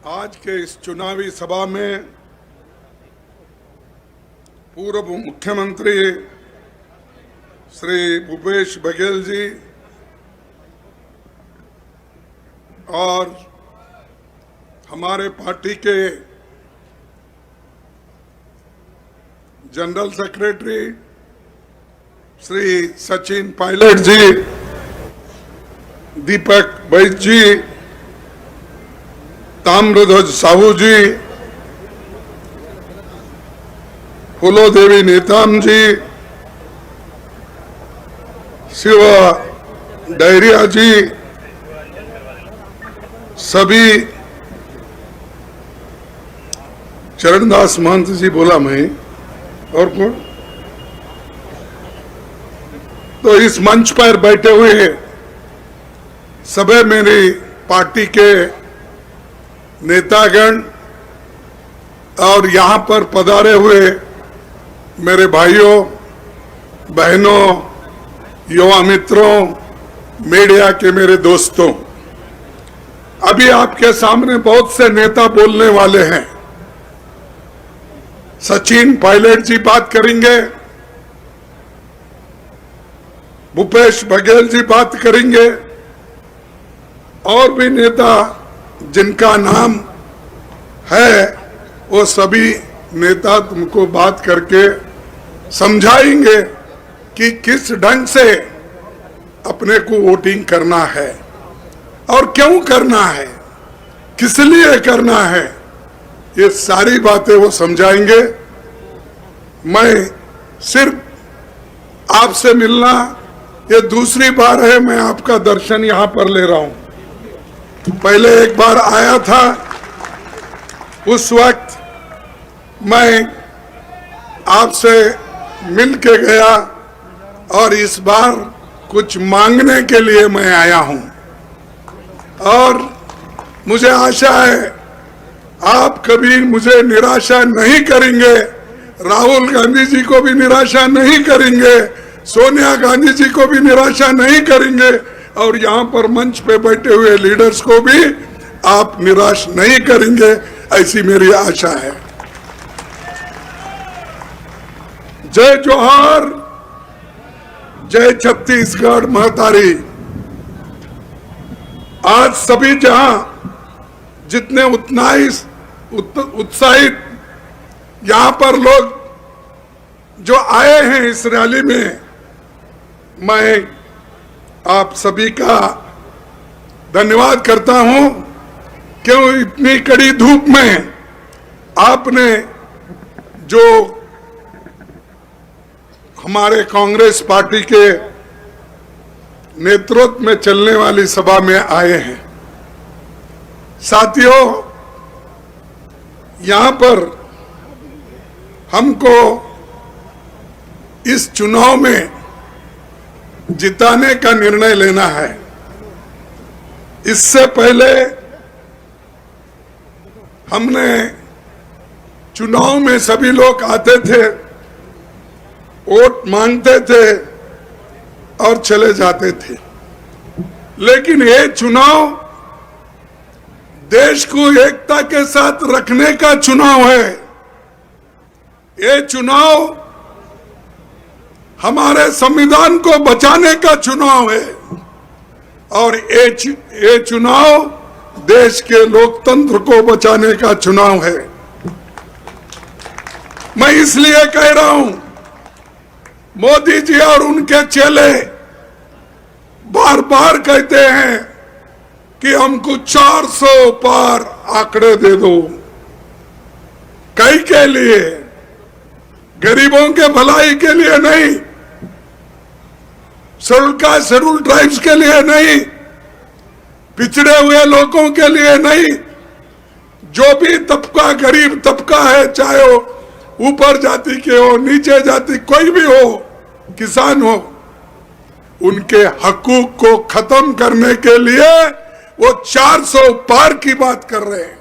आज के इस चुनावी सभा में पूर्व मुख्यमंत्री श्री भूपेश बघेल जी और हमारे पार्टी के जनरल सेक्रेटरी श्री सचिन पायलट जी, दीपक बैस जी, ताम्रध्वज साहू जी, फूलो देवी नेताम जी, शिव डैरिया जी, सभी चरणदास महंत जी बोला मैं और कौन, तो इस मंच पर बैठे हुए सभी मेरी पार्टी के नेतागण और यहां पर पधारे हुए मेरे भाइयों बहनों, युवा मित्रों, मीडिया के मेरे दोस्तों, अभी आपके सामने बहुत से नेता बोलने वाले हैं। सचिन पायलट जी बात करेंगे, भूपेश बघेल जी बात करेंगे और भी नेता जिनका नाम है वो सभी नेता तुमको बात करके समझाएंगे कि किस ढंग से अपने को वोटिंग करना है और क्यों करना है, किस लिए करना है, ये सारी बातें वो समझाएंगे। मैं सिर्फ आपसे मिलना ये दूसरी बार है मैं आपका दर्शन यहां पर ले रहा हूं। पहले एक बार आया था, उस वक्त मैं आपसे मिल के गया और इस बार कुछ मांगने के लिए मैं आया हूं और मुझे आशा है आप कभी मुझे निराशा नहीं करेंगे, राहुल गांधी जी को भी निराशा नहीं करेंगे, सोनिया गांधी जी को भी निराशा नहीं करेंगे और यहाँ पर मंच पे बैठे हुए लीडर्स को भी आप निराश नहीं करेंगे, ऐसी मेरी आशा है। जय जोहार, जय छत्तीसगढ़ महतारी। आज सभी जहां जितने उतना ही उत्साहित यहां पर लोग जो आए हैं इस रैली में, मैं आप सभी का धन्यवाद करता हूं। क्यों इतनी कड़ी धूप में आपने जो हमारे कांग्रेस पार्टी के नेतृत्व में चलने वाली सभा में आए हैं। साथियों, यहां पर हमको इस चुनाव में जिताने का निर्णय लेना है। इससे पहले हमने चुनाव में सभी लोग आते थे, वोट मांगते थे और चले जाते थे, लेकिन ये चुनाव देश को एकता के साथ रखने का चुनाव है। ये चुनाव हमारे संविधान को बचाने का चुनाव है और ये चुनाव देश के लोकतंत्र को बचाने का चुनाव है। मैं इसलिए कह रहा हूं, मोदी जी और उनके चेले बार बार कहते हैं कि हमको 400 पार आंकड़े दे दो। कई के लिए, गरीबों के भलाई के लिए नहीं, शेड्यूल ट्राइब्स के लिए नहीं, पिछड़े हुए लोगों के लिए नहीं, जो भी तबका गरीब तबका है, चाहे वो ऊपर जाति के हो, नीचे जाति कोई भी हो, किसान हो, उनके हकूक को खत्म करने के लिए वो 400 पार की बात कर रहे हैं।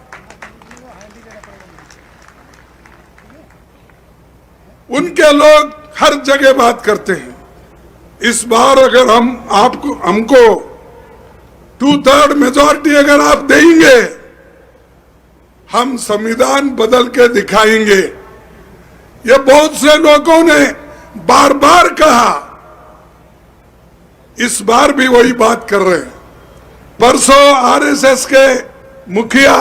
उनके लोग हर जगह बात करते हैं। इस बार अगर हमको 2/3 मेजॉरिटी अगर आप देंगे हम संविधान बदल के दिखाएंगे। ये बहुत से लोगों ने बार बार कहा, इस बार भी वही बात कर रहे हैं। परसों आरएसएस के मुखिया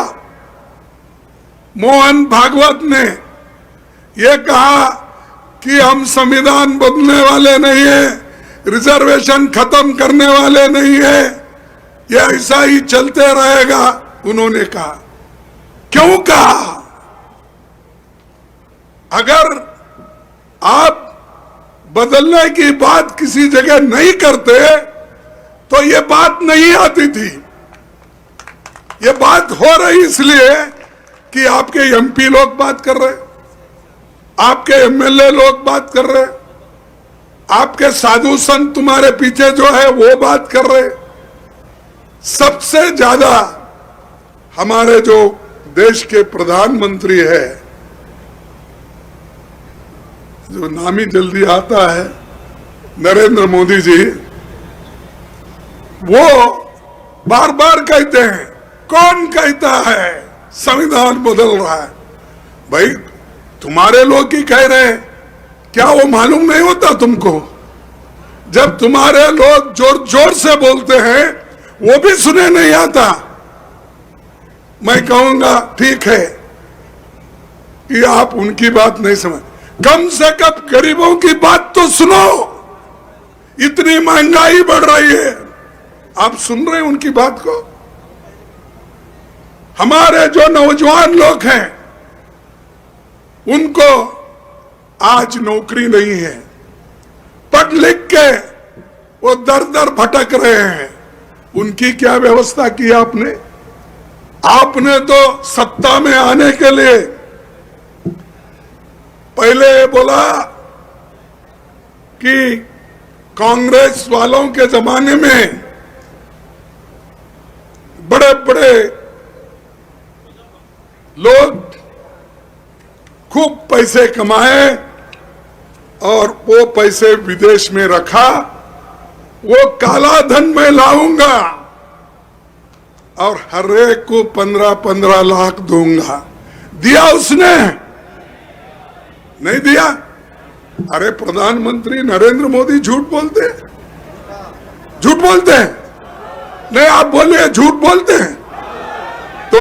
मोहन भागवत ने यह कहा कि हम संविधान बदलने वाले नहीं है, रिजर्वेशन खत्म करने वाले नहीं है, यह ऐसा ही चलते रहेगा। उन्होंने कहा, क्यों कहा? अगर आप बदलने की बात किसी जगह नहीं करते तो ये बात नहीं आती थी। ये बात हो रही इसलिए कि आपके एमपी लोग बात कर रहे, आपके एमएलए लोग बात कर रहे, आपके साधु संत तुम्हारे पीछे जो है वो बात कर रहे। सबसे ज्यादा हमारे जो देश के प्रधानमंत्री है, जो नाम ही जल्दी आता है, नरेंद्र मोदी जी, वो बार बार कहते हैं, कौन कहता है संविधान बदल रहा है? भाई तुम्हारे लोग ही कह रहे हैं, क्या वो मालूम नहीं होता तुमको? जब तुम्हारे लोग जोर जोर से बोलते हैं वो भी सुने नहीं आता। मैं कहूंगा ठीक है कि आप उनकी बात नहीं समझ, कम से कम गरीबों की बात तो सुनो। इतनी महंगाई बढ़ रही है, आप सुन रहे हैं उनकी बात को? हमारे जो नौजवान लोग हैं उनको आज नौकरी नहीं है, पढ़ लिख के वो दर दर भटक रहे हैं। उनकी क्या व्यवस्था की आपने? आपने तो सत्ता में आने के लिए पहले बोला कि कांग्रेस वालों के जमाने में बड़े बड़े लोग खूब पैसे कमाए और वो पैसे विदेश में रखा, वो काला धन मैं लाऊंगा और हर एक को 15-15 लाख दूंगा। दिया उसने? नहीं दिया। अरे प्रधानमंत्री नरेंद्र मोदी झूठ बोलते हैं, झूठ बोलते हैं। नहीं, आप बोलिए झूठ बोलते हैं।